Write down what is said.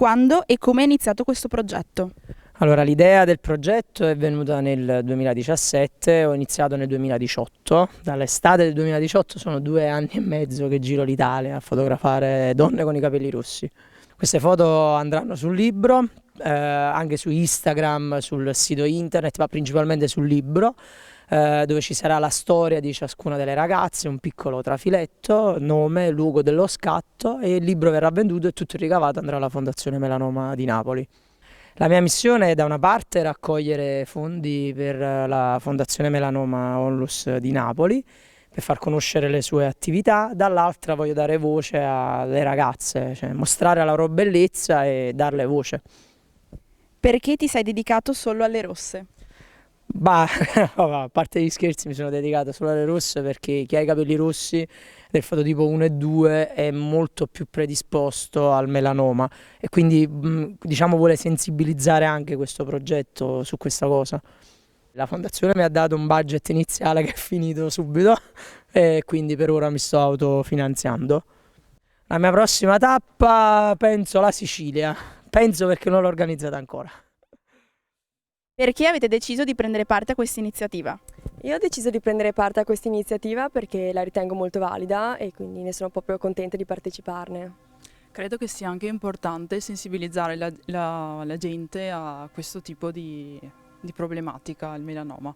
Quando e come è iniziato questo progetto? Allora, l'idea del progetto è venuta nel 2017, ho iniziato nel 2018. Dall'estate del 2018 sono 2 anni e mezzo che giro l'Italia a fotografare donne con i capelli rossi. Queste foto andranno sul libro, anche su Instagram, sul sito internet, ma principalmente sul libro, dove ci sarà la storia di ciascuna delle ragazze, un piccolo trafiletto, nome, luogo dello scatto, e il libro verrà venduto e tutto il ricavato andrà alla Fondazione Melanoma di Napoli. La mia missione è da una parte raccogliere fondi per la Fondazione Melanoma Onlus di Napoli per far conoscere le sue attività, dall'altra voglio dare voce alle ragazze, cioè mostrare la loro bellezza e darle voce. Perché ti sei dedicato solo alle rosse? Bah, a parte gli scherzi, mi sono dedicato solo alle rosse perché chi ha i capelli rossi del fototipo 1 e 2 è molto più predisposto al melanoma e quindi diciamo vuole sensibilizzare anche questo progetto su questa cosa. La fondazione mi ha dato un budget iniziale che è finito subito e quindi per ora mi sto autofinanziando. La mia prossima tappa penso la Sicilia, penso perché non l'ho organizzata ancora. Perché avete deciso di prendere parte a questa iniziativa? Io ho deciso di prendere parte a questa iniziativa perché la ritengo molto valida e quindi ne sono proprio contenta di parteciparne. Credo che sia anche importante sensibilizzare la gente a questo tipo di problematica, al melanoma.